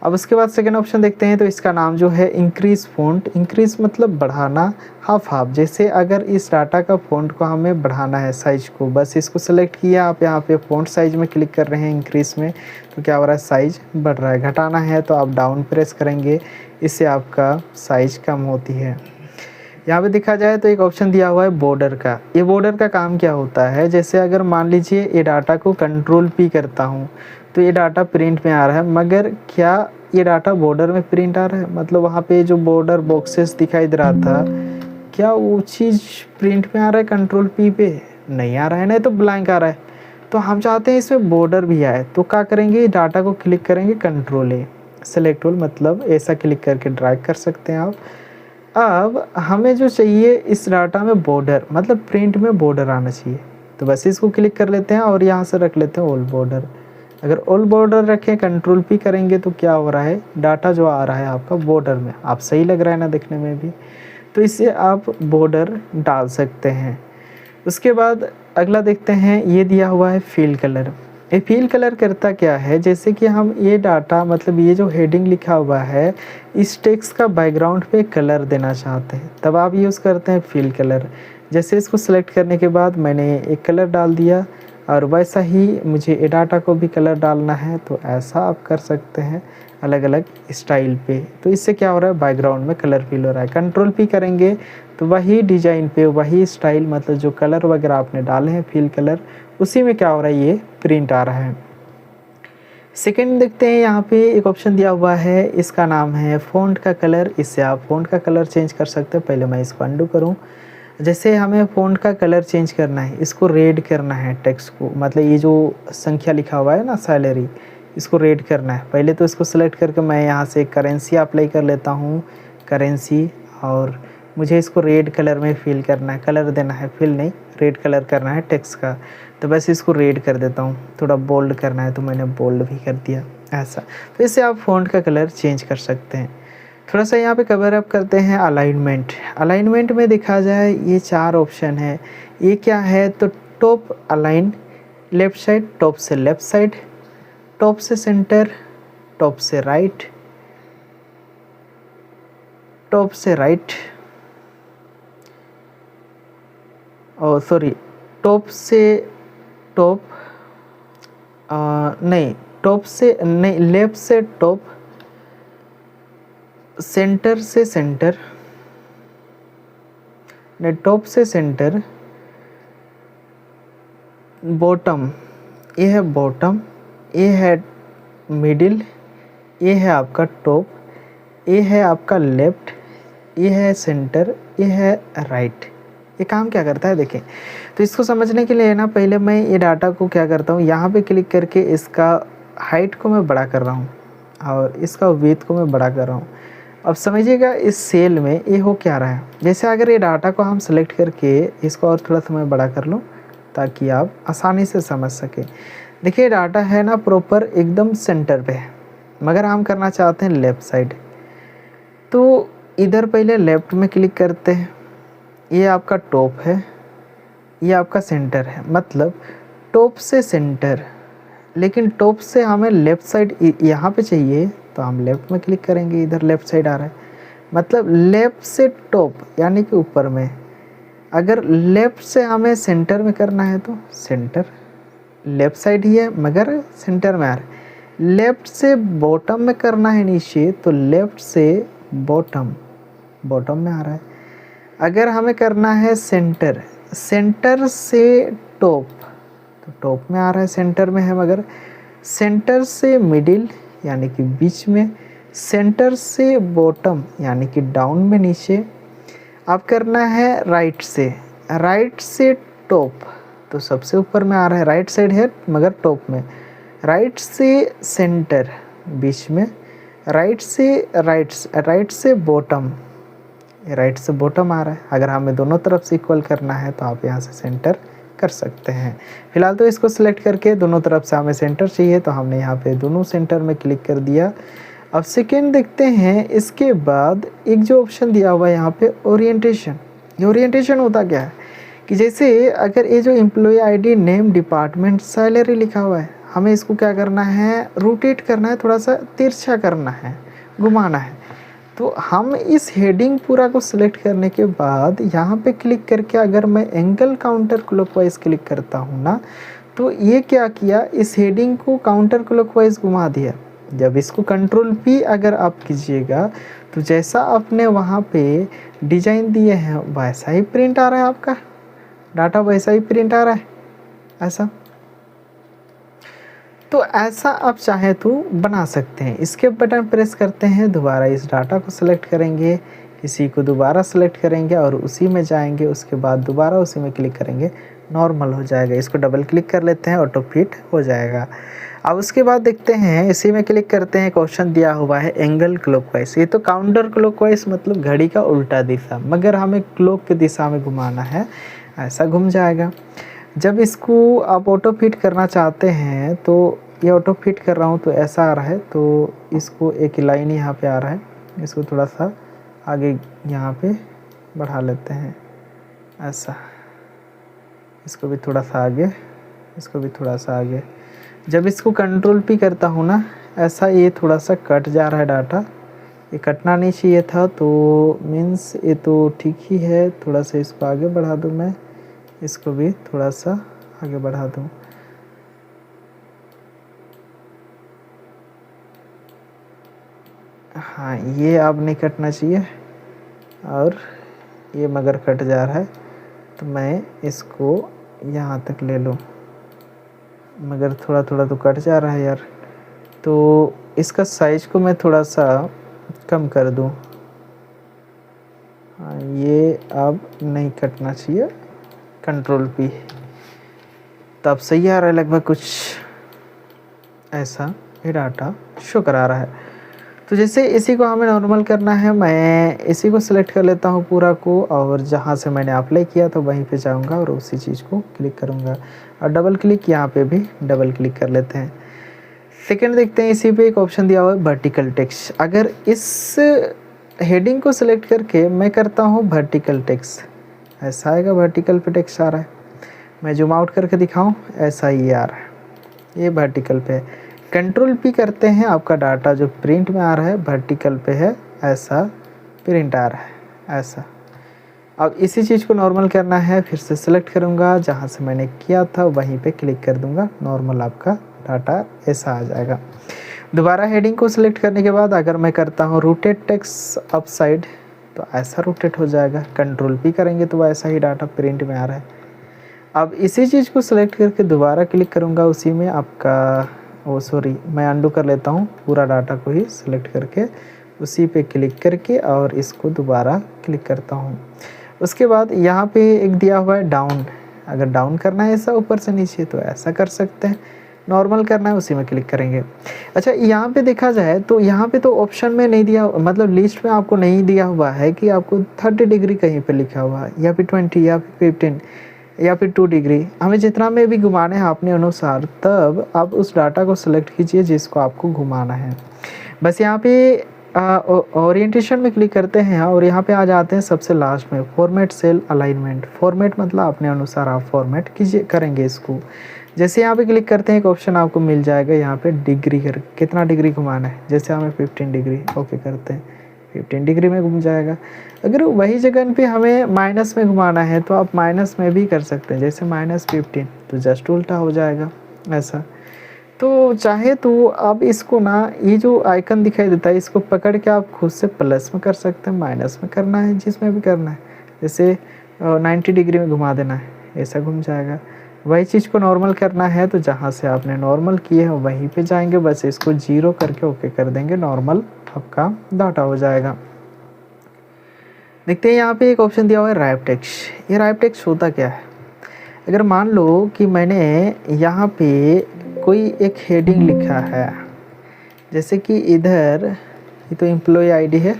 अब उसके बाद सेकेंड ऑप्शन देखते हैं, तो इसका नाम जो है इंक्रीज़ फ़ॉन्ट। इंक्रीज़ मतलब बढ़ाना, हाफ हाफ। जैसे अगर इस डाटा का फ़ॉन्ट को हमें बढ़ाना है साइज़ को, बस इसको सेलेक्ट किया, आप यहाँ पे फ़ॉन्ट साइज़ में क्लिक कर रहे हैं इंक्रीज़ में, तो क्या हो रहा है, साइज़ बढ़ रहा है। घटाना है तो आप डाउन प्रेस करेंगे, इससे आपका साइज़ कम होती है। यहाँ पे देखा जाए तो एक ऑप्शन दिया हुआ है बॉर्डर का। ये बॉर्डर का काम क्या होता है, जैसे अगर मान लीजिए ये डाटा को कंट्रोल P करता हूँ तो ये डाटा प्रिंट में आ रहा है, मगर क्या ये डाटा बॉर्डर में प्रिंट आ रहा है, मतलब वहाँ पे जो बॉर्डर बॉक्सेस दिखाई दे रहा था, क्या वो चीज़ प्रिंट में आ रहा है कंट्रोल P पे? नहीं आ रहा है, नहीं तो ब्लैंक आ रहा है। तो हम चाहते हैं इसमें बॉर्डर भी आए, तो क्या करेंगे, डाटा को क्लिक करेंगे, कंट्रोल A, सेलेक्ट ऑल, मतलब ऐसा क्लिक करके ड्रैग कर सकते हैं आप। अब हमें जो चाहिए इस डाटा में बॉर्डर, मतलब प्रिंट में बॉर्डर आना चाहिए, तो बस इसको क्लिक कर लेते हैं और यहाँ से रख लेते हैं ऑल बॉर्डर। अगर ऑल बॉर्डर रखें, कंट्रोल P करेंगे, तो क्या हो रहा है, डाटा जो आ रहा है आपका बॉर्डर में। आप सही लग रहा है ना देखने में भी, तो इससे आप बॉर्डर डाल सकते हैं। उसके बाद अगला देखते हैं, ये दिया हुआ है फिल कलर। ये फिल कलर करता क्या है, जैसे कि हम ये डाटा, मतलब ये जो हेडिंग लिखा हुआ है, इस टेक्स्ट का बैकग्राउंड पे कलर देना चाहते हैं, तब आप यूज़ करते हैं फिल कलर। जैसे इसको सेलेक्ट करने के बाद मैंने एक कलर डाल दिया, और वैसा ही मुझे ये डाटा को भी कलर डालना है, तो ऐसा आप कर सकते हैं अलग अलग स्टाइल पे। तो इससे क्या हो रहा है, बैकग्राउंड में कलर फिल हो रहा है। कंट्रोल P करेंगे तो वही डिज़ाइन पे वही स्टाइल, मतलब जो कलर वगैरह आपने डाले हैं फिल कलर, उसी में क्या हो रहा है, ये प्रिंट आ रहा है। सेकेंड देखते हैं, यहाँ पे एक ऑप्शन दिया हुआ है, इसका नाम है फ़ॉन्ट का कलर। इससे आप फ़ॉन्ट का कलर चेंज कर सकते हैं। पहले मैं इसको अंडू करूँ। जैसे हमें फ़ॉन्ट का कलर चेंज करना है, इसको रेड करना है टेक्स्ट को, मतलब ये जो संख्या लिखा हुआ है ना, सैलरी, इसको रेड करना है। पहले तो इसको सेलेक्ट करके मैं यहाँ से करेंसी अप्लाई कर लेता हूँ, करेंसी, और मुझे इसको रेड कलर में फिल करना है, कलर देना है, फिल नहीं, रेड कलर करना है टेक्स्ट का। तो बस इसको रेड कर देता हूँ। थोड़ा बोल्ड करना है तो मैंने बोल्ड भी कर दिया, ऐसा। तो इससे आप फ़ॉन्ट का कलर चेंज कर सकते हैं। थोड़ा सा यहाँ पे कवर अप करते हैं अलाइनमेंट। अलाइनमेंट में देखा जाए ये 4 ऑप्शन है। ये क्या है, तो top align, left side, top से लेफ़्ट साइड, टॉप से सेंटर, टॉप से राइट, टॉप से राइट, और सॉरी, टॉप से टॉप, नहीं, टॉप से नहीं, लेफ़्ट से टॉप, सेंटर से सेंटर, नहीं, टॉप से सेंटर, बॉटम, ये है बॉटम, ये है मिडिल, ये है आपका टॉप, ये है आपका लेफ़्ट, ये है सेंटर, ये है राइट। ये काम क्या करता है देखें। तो इसको समझने के लिए ना, पहले मैं ये डाटा को क्या करता हूँ, यहाँ पे क्लिक करके इसका हाइट को मैं बड़ा कर रहा हूँ और इसका विड्थ को मैं बड़ा कर रहा हूँ। अब समझिएगा इस सेल में ये हो क्या रहा है। जैसे अगर ये डाटा को हम सेलेक्ट करके इसको और थोड़ा सा मैं बड़ा कर लूँ ताकि आप आसानी से समझ सकें। देखिए डाटा है ना प्रॉपर एकदम सेंटर पे है, मगर हम करना चाहते हैं लेफ़्ट साइड। तो इधर पहले लेफ़्ट में क्लिक करते हैं, ये आपका टॉप है, ये आपका सेंटर है, मतलब टॉप से सेंटर। लेकिन टॉप से हमें लेफ़्ट साइड यहाँ पे चाहिए, तो हम लेफ़्ट में क्लिक करेंगे, इधर लेफ़्ट साइड आ रहा है, मतलब लेफ़्ट से टॉप यानी कि ऊपर में। अगर लेफ़्ट से हमें सेंटर में करना है तो सेंटर, लेफ़्ट साइड ही है मगर सेंटर में आ रहा है। लेफ़्ट से बॉटम में करना है नीचे, तो लेफ़्ट से बॉटम, बॉटम में आ रहा है। अगर हमें करना है सेंटर, सेंटर से टॉप, तो टॉप में आ रहा है, सेंटर में है, मगर सेंटर से मिडिल यानी कि बीच में, सेंटर से बॉटम यानी कि डाउन में नीचे। अब करना है राइट से टॉप, तो सबसे ऊपर में आ रहा है, राइट साइड है मगर टॉप में। राइट से सेंटर बीच में, राइट से बॉटम, राइट से बॉटम आ रहा है। अगर हमें दोनों तरफ से इक्वल करना है तो आप यहाँ से सेंटर कर सकते हैं। फिलहाल तो इसको सिलेक्ट करके दोनों तरफ से हमें सेंटर चाहिए, तो हमने यहाँ पे दोनों सेंटर में क्लिक कर दिया। अब सेकेंड देखते हैं, इसके बाद एक जो ऑप्शन दिया हुआ है यहाँ पे ओरिएंटेशन। ये ओरिएंटेशन होता क्या है, कि जैसे अगर ये जो employ ID name department salary लिखा हुआ है, हमें इसको क्या करना है, रोटेट करना है, थोड़ा सा तिरछा करना है, घुमाना है। तो हम इस हेडिंग पूरा को सिलेक्ट करने के बाद यहाँ पे क्लिक करके अगर मैं एंगल काउंटर क्लॉकवाइज क्लिक करता हूँ ना, तो ये क्या किया, इस हेडिंग को काउंटर क्लॉकवाइज घुमा दिया। जब इसको कंट्रोल पी अगर आप कीजिएगा तो जैसा आपने वहाँ पे डिजाइन दिए हैं वैसा ही प्रिंट आ रहा है, आपका डाटा वैसा ही प्रिंट आ रहा है ऐसा। तो ऐसा आप चाहे तो बना सकते हैं। इसके बटन प्रेस करते हैं, दोबारा इस डाटा को सिलेक्ट करेंगे, इसी को दोबारा सेलेक्ट करेंगे और उसी में जाएंगे, उसके बाद दोबारा उसी में क्लिक करेंगे, नॉर्मल हो जाएगा। इसको डबल क्लिक कर लेते हैं, ऑटो फिट हो जाएगा। अब उसके बाद देखते हैं, इसी में क्लिक करते हैं, क्वेश्चन दिया हुआ है एंगल क्लॉकवाइज। ये तो काउंटर क्लॉकवाइज मतलब घड़ी का उल्टा दिशा, मगर हमें क्लॉक की दिशा में घुमाना है, ऐसा घूम जाएगा। जब इसको आप ऑटो फिट करना चाहते हैं तो ये ऑटो फिट कर रहा हूँ तो ऐसा आ रहा है, तो इसको एक लाइन यहाँ पे आ रहा है, इसको थोड़ा सा आगे यहाँ पे बढ़ा लेते हैं ऐसा, इसको भी थोड़ा सा आगे, इसको भी थोड़ा सा आगे। जब इसको कंट्रोल पी करता हूँ ना, ऐसा ये थोड़ा सा कट जा रहा है डाटा, ये कटना नहीं चाहिए था, तो मीन्स ये तो ठीक ही है। थोड़ा सा इसको आगे बढ़ा दूँ मैं, इसको भी थोड़ा सा आगे बढ़ा दूँ। हाँ, ये अब नहीं कटना चाहिए और ये मगर कट जा रहा है, तो मैं इसको यहाँ तक ले लूँ, मगर थोड़ा थोड़ा तो कट जा रहा है यार। तो इसका साइज को मैं थोड़ा सा कम कर दूँ। हाँ, ये अब नहीं कटना चाहिए, कंट्रोल पी, तब सही आ रहा है लगभग कुछ ऐसा ये डाटा शो करा रहा है। तो जैसे इसी को हमें नॉर्मल करना है, मैं इसी को सिलेक्ट कर लेता हूँ पूरा को, और जहाँ से मैंने अप्लाई किया तो वहीं पे जाऊँगा और उसी चीज़ को क्लिक करूँगा, और डबल क्लिक यहाँ पे भी डबल क्लिक कर लेते हैं। सेकंड देखते हैं, इसी पे एक ऑप्शन दिया हुआ है वर्टिकल टेक्स्ट। अगर इस हेडिंग को सिलेक्ट करके मैं करता हूँ वर्टिकल टेक्स्ट, ऐसा आएगा, वर्टिकल पे टेक्स्ट आ रहा है। मैं जूम आउट करके दिखाऊँ, ऐसा ही आ रहा है, ये वर्टिकल पे है। कंट्रोल पी करते हैं, आपका डाटा जो प्रिंट में आ रहा है वर्टिकल पे है, ऐसा प्रिंट आ रहा है ऐसा। अब इसी चीज़ को नॉर्मल करना है, फिर से सिलेक्ट करूँगा, जहाँ से मैंने किया था वहीं पे क्लिक कर दूँगा, नॉर्मल आपका डाटा ऐसा आ जाएगा। दोबारा हेडिंग को सिलेक्ट करने के बाद अगर मैं करता हूँ रोटेट टेक्स्ट अप साइड, तो ऐसा रोटेट हो जाएगा। कंट्रोल पी करेंगे तो वैसा ही डाटा प्रिंट में आ रहा है। अब इसी चीज़ को सिलेक्ट करके दोबारा क्लिक करूँगा, उसी में आपका मैं अंडू कर लेता हूँ, पूरा डाटा को ही सिलेक्ट करके उसी पे क्लिक करके और इसको दोबारा क्लिक करता हूँ। उसके बाद यहाँ पे एक दिया हुआ है डाउन, अगर डाउन करना है ऐसा ऊपर से नीचे तो ऐसा कर सकते हैं, नॉर्मल करना है उसी में क्लिक करेंगे। अच्छा, यहाँ पे देखा जाए तो यहाँ पे तो ऑप्शन में नहीं दिया, मतलब लिस्ट में आपको नहीं दिया हुआ है कि आपको 30 डिग्री कहीं पे लिखा हुआ है, या फिर 20 या फिर 15 या फिर 2 डिग्री, हमें जितना में भी घुमाना है अपने अनुसार, तब आप उस डाटा को सिलेक्ट कीजिए जिसको आपको घुमाना है। बस यहाँ पे ओरिएंटेशन में क्लिक करते हैं और यहाँ पे आ जाते हैं सबसे लास्ट में फॉर्मेट सेल अलाइनमेंट। फॉर्मेट मतलब अपने अनुसार आप फॉर्मेट कीजिए, करेंगे इसको। जैसे यहाँ पे क्लिक करते हैं, एक ऑप्शन आपको मिल जाएगा यहाँ पे डिग्री कर, कितना डिग्री घुमाना है, जैसे हमें 15 डिग्री ओके करते हैं, 15 डिग्री में घूम जाएगा। अगर वही जगह पे हमें माइनस में घुमाना है तो आप माइनस में भी कर सकते हैं, जैसे -15, तो जस्ट उल्टा हो जाएगा ऐसा। तो चाहे तो आप इसको ना, ये जो आइकन दिखाई देता है इसको पकड़ के आप खुद से प्लस में कर सकते हैं, माइनस में करना है, जिसमें भी करना है, जैसे 90 डिग्री में घुमा देना है, ऐसा घूम जाएगा। वही चीज़ को नॉर्मल करना है तो जहाँ से आपने नॉर्मल किए हैं वहीं पे जाएंगे, बस इसको 0 करके ओके कर देंगे, नॉर्मल आपका डाटा हो जाएगा। देखते हैं यहाँ पे एक ऑप्शन दिया हुआ है रैप टेक्स्ट। ये रैप टेक्स्ट होता क्या है, अगर मान लो कि मैंने यहाँ पे कोई एक हेडिंग लिखा है, जैसे कि इधर ये तो एम्प्लॉय आईडी है,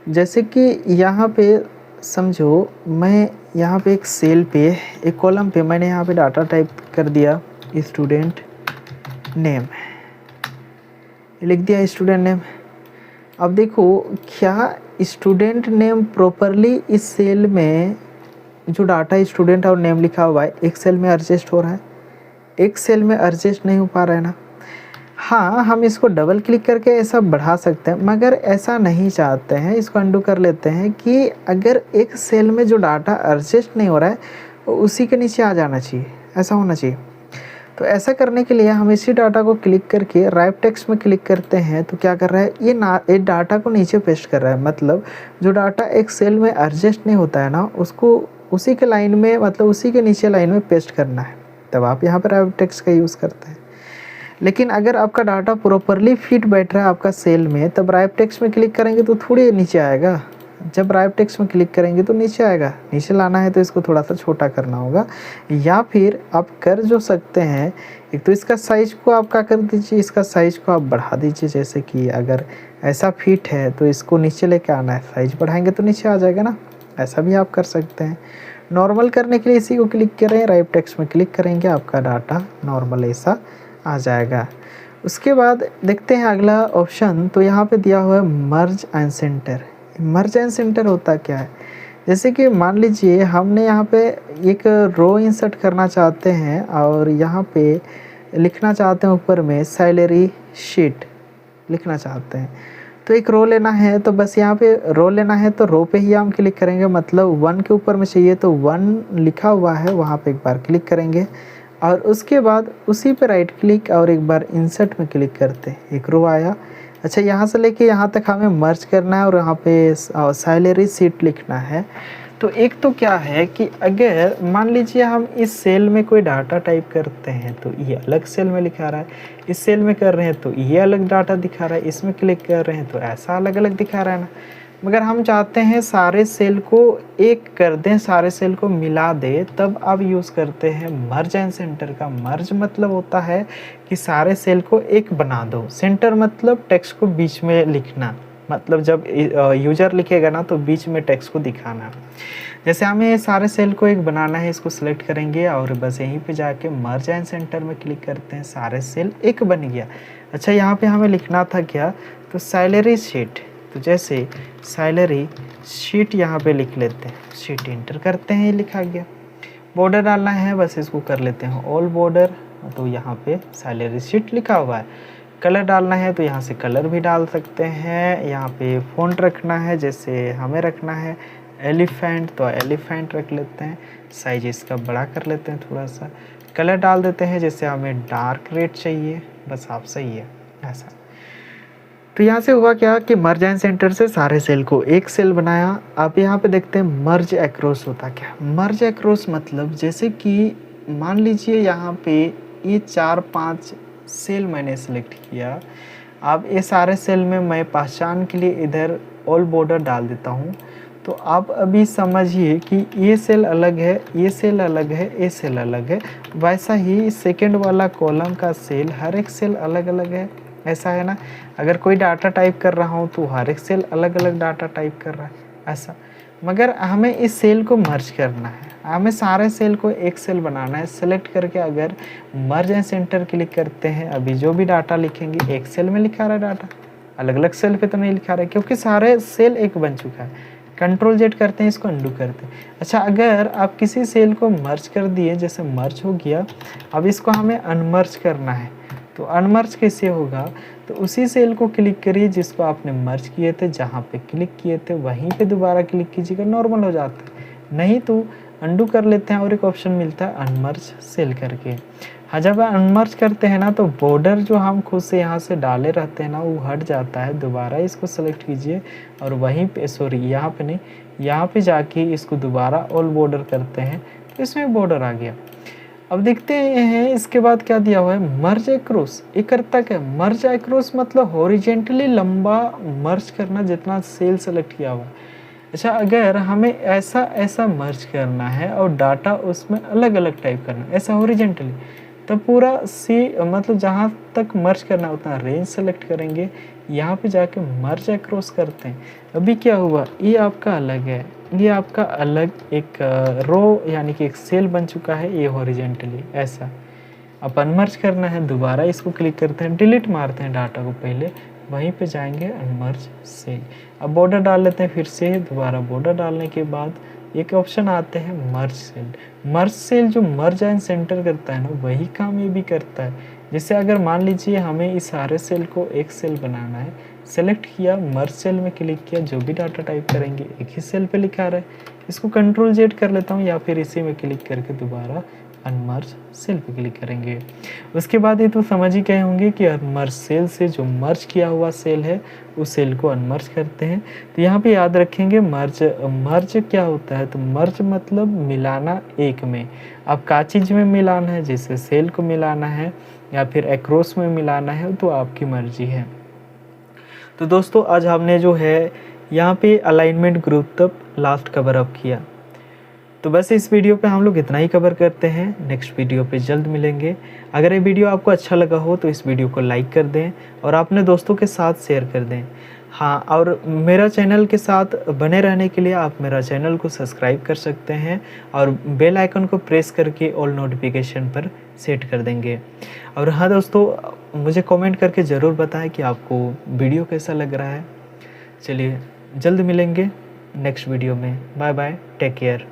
जैसे कि यहाँ पे समझो मैं यहाँ पे एक सेल पे, एक कॉलम पे मैंने यहाँ पे डाटा टाइप कर दिया स्टूडेंट नेम, लिख दिया स्टूडेंट नेम। अब देखो क्या स्टूडेंट नेम प्रॉपरली इस सेल में जो डाटा स्टूडेंट और नेम लिखा हुआ है एक सेल में एडजस्ट हो रहा है, एक सेल में एडजस्ट नहीं हो पा रहा है ना। हाँ, हम इसको डबल क्लिक करके ऐसा बढ़ा सकते हैं, मगर ऐसा नहीं चाहते हैं। इसको अंडू कर लेते हैं कि अगर एक सेल में जो डाटा एडजस्ट नहीं हो रहा है वो उसी के नीचे आ जाना चाहिए, ऐसा होना चाहिए। तो ऐसा करने के लिए हम इसी डाटा को क्लिक करके राइट टेक्स्ट में क्लिक करते हैं तो क्या कर रहा है, ये डाटा को नीचे पेस्ट कर रहा है। मतलब जो डाटा एक सेल में एडजस्ट नहीं होता है ना, उसको उसी के लाइन में, मतलब उसी के नीचे लाइन में पेस्ट करना है, तब आप यहाँ पर राइट टेक्स्ट का यूज़ करते हैं। लेकिन अगर आपका डाटा प्रॉपरली फिट बैठ रहा है आपका सेल में, तब राइट टेक्स्ट में क्लिक करेंगे तो थोड़ी नीचे आएगा। जब राइट टेक्स्ट में क्लिक करेंगे तो नीचे आएगा। नीचे लाना है तो इसको थोड़ा सा छोटा करना होगा, या फिर आप कर जो सकते हैं, एक तो इसका साइज़ को आप क्या कर दीजिए, इसका साइज़ को आप बढ़ा दीजिए। जैसे कि अगर ऐसा फिट है तो इसको नीचे लेके आना है, साइज़ बढ़ाएंगे तो नीचे आ जाएगा ना, ऐसा भी आप कर सकते हैं। नॉर्मल करने के लिए इसी को क्लिक करें, राइट टेक्स्ट में क्लिक करेंगे, आपका डाटा नॉर्मल ऐसा आ जाएगा। उसके बाद देखते हैं अगला ऑप्शन, तो यहाँ पे दिया हुआ है मर्ज and centre. Merge and centre होता क्या है, जैसे कि मान लीजिए हमने यहाँ पे एक रो इंसर्ट करना चाहते हैं और यहाँ पे लिखना चाहते हैं ऊपर में सैलरी शीट लिखना चाहते हैं, तो एक रो लेना है। तो बस यहाँ पे रो लेना है तो रो पे ही हम क्लिक करेंगे, मतलब 1 के ऊपर में चाहिए तो 1 लिखा हुआ है वहाँ पे एक बार क्लिक करेंगे और उसके बाद उसी पे राइट क्लिक और एक बार इंसर्ट में क्लिक करते हैं, एक रो आया। अच्छा, यहाँ से लेके यहाँ तक हमें मर्ज करना है और यहाँ पे सैलरी शीट लिखना है। तो एक तो क्या है कि अगर मान लीजिए हम इस सेल में कोई डाटा टाइप करते हैं तो ये अलग सेल में लिखा रहा है, इस सेल में कर रहे हैं तो ये अलग डाटा दिखा रहा है, इसमें क्लिक कर रहे हैं तो ऐसा अलग अलग दिखा रहा है ना। मगर हम चाहते हैं सारे सेल को एक कर दें, सारे सेल को मिला दे, तब आप यूज़ करते हैं मर्ज एंड सेंटर का। मर्ज मतलब होता है कि सारे सेल को एक बना दो, सेंटर मतलब टेक्स्ट को बीच में लिखना, मतलब जब यूज़र लिखेगा ना तो बीच में टेक्स्ट को दिखाना। जैसे हमें सारे सेल को एक बनाना है, इसको सिलेक्ट करेंगे और बस यहीं पे जाके मर्ज एंड सेंटर में क्लिक करते हैं, सारे सेल एक बन गया। अच्छा, यहाँ पे हमें लिखना था क्या, तो सैलरी शीट, तो जैसे सैलरी शीट यहाँ पे लिख लेते हैं, शीट इंटर करते हैं, ये लिखा गया। बॉर्डर डालना है, बस इसको कर लेते हैं ऑल बॉर्डर, तो यहाँ पे सैलरी शीट लिखा हुआ है। कलर डालना है तो यहाँ से कलर भी डाल सकते हैं। यहाँ पे फ़ॉन्ट रखना है, जैसे हमें रखना है एलिफेंट, तो एलिफेंट रख लेते हैं। साइज इसका बड़ा कर लेते हैं थोड़ा सा। कलर डाल देते हैं, जैसे हमें डार्क रेड चाहिए, बस आप सही है ऐसा। तो यहाँ से हुआ क्या कि मर्ज एंड सेंटर से सारे सेल को एक सेल बनाया। आप यहाँ पे देखते हैं मर्ज एक्रॉस होता क्या। मर्ज एक्रॉस मतलब जैसे कि मान लीजिए यहाँ पे ये 4-5 सेल मैंने सेलेक्ट किया, अब ये सारे सेल में मैं पहचान के लिए इधर ऑल बॉर्डर डाल देता हूँ। तो आप अभी समझिए कि ये सेल अलग है, ये सेल अलग है, ये सेल अलग है। वैसा ही सेकंड वाला कॉलम का सेल, हर एक सेल अलग अलग है, ऐसा है ना। अगर कोई डाटा टाइप कर रहा हूँ तो हर एक सेल अलग अलग डाटा टाइप कर रहा है, ऐसा। मगर हमें इस सेल को मर्ज करना है, हमें सारे सेल को एक सेल बनाना है। सेलेक्ट करके अगर मर्ज एंड सेंटर क्लिक करते हैं, अभी जो भी डाटा लिखेंगे एक सेल में लिखा रहा है डाटा, अलग अलग सेल पे तो नहीं लिखा रहा है, क्योंकि सारे सेल एक बन चुका है। कंट्रोल जेड करते हैं, इसको अंडू करते हैं। अच्छा, अगर आप किसी सेल को मर्ज कर दिए, जैसे मर्ज हो गया, अब इसको हमें अनमर्ज करना है, तो अनमर्ज कैसे होगा, तो उसी सेल को क्लिक करिए जिसको आपने मर्ज किए थे, जहाँ पे क्लिक किए थे वहीं पे दोबारा क्लिक कीजिएगा, नॉर्मल हो जाता है। नहीं तो अंडू कर लेते हैं और एक ऑप्शन मिलता है अनमर्ज सेल करके। हाँ, जब अनमर्ज करते हैं ना तो बॉर्डर जो हम खुद से यहाँ से डाले रहते हैं ना वो हट जाता है। दोबारा इसको सेलेक्ट कीजिए और वहीं पे, सॉरी यहाँ पे नहीं, यहाँ पे जाके इसको दोबारा ऑल बॉर्डर करते हैं तो इसमें बॉर्डर आ गया। अब देखते हैं इसके बाद क्या दिया हुआ है, मर्ज एक्रॉस। ये करता क्या है, मर्ज एक्रॉस मतलब हॉरिजेंटली लंबा मर्ज करना जितना सेल सेलेक्ट किया हुआ है। अच्छा, अगर हमें ऐसा ऐसा मर्ज करना है और डाटा उसमें अलग अलग टाइप करना है, ऐसा हॉरिजेंटली, तो पूरा मतलब जहाँ तक मर्ज करना उतना रेंज सेलेक्ट करेंगे, यहाँ पे जाके मर्ज एक्रॉस करते हैं। अभी क्या हुआ, ये आपका अलग है, ये आपका अलग एक रो यानी कि एक सेल बन चुका है, ये हॉरिजेंटली ऐसा। अब अनमर्ज करना है, दोबारा इसको क्लिक करते हैं, डिलीट मारते हैं डाटा को पहले, वहीं पे जाएंगे अनमर्ज सेल। अब बॉर्डर डाल लेते हैं फिर से, दोबारा बॉर्डर डालने के बाद एक ऑप्शन आते हैं मर्ज सेल। मर्ज सेल जो मर्ज एंड सेंटर करता है ना, वही काम ये भी करता है। जैसे अगर मान लीजिए हमें इस सारे सेल को एक सेल बनाना है, सेलेक्ट किया, मर्ज सेल में क्लिक किया, जो भी डाटा टाइप करेंगे एक ही सेल पे लिखा रहा है। इसको कंट्रोल जेड कर लेता हूँ या फिर इसी में क्लिक करके दोबारा अनमर्ज सेल पे क्लिक करेंगे। उसके बाद ये तो समझ ही गए होंगे कि अनमर्ज सेल से जो मर्ज किया हुआ सेल है उस सेल को अनमर्ज करते हैं। तो यहाँ पे याद रखेंगे मर्ज, मर्ज क्या होता है, तो मर्ज मतलब मिलाना एक में। अब का चीज़ में मिलाना है, जैसे सेल को मिलाना है या फिर एक्रोस में मिलाना है, तो आपकी मर्जी है। तो दोस्तों आज हमने जो है यहाँ पे अलाइनमेंट ग्रुप तक लास्ट कवर अप किया। तो बस इस वीडियो पे हम लोग इतना ही कवर करते हैं। नेक्स्ट वीडियो पे जल्द मिलेंगे। अगर ये वीडियो आपको अच्छा लगा हो तो इस वीडियो को लाइक कर दें और अपने दोस्तों के साथ शेयर कर दें। हाँ, और मेरा चैनल के साथ बने रहने के लिए आप मेरा चैनल को सब्सक्राइब कर सकते हैं और बेल आइकन को प्रेस करके ऑल नोटिफिकेशन पर सेट कर देंगे। और हाँ दोस्तों, मुझे कमेंट करके ज़रूर बताएं कि आपको वीडियो कैसा लग रहा है। चलिए जल्द मिलेंगे नेक्स्ट वीडियो में। Bye bye, take care.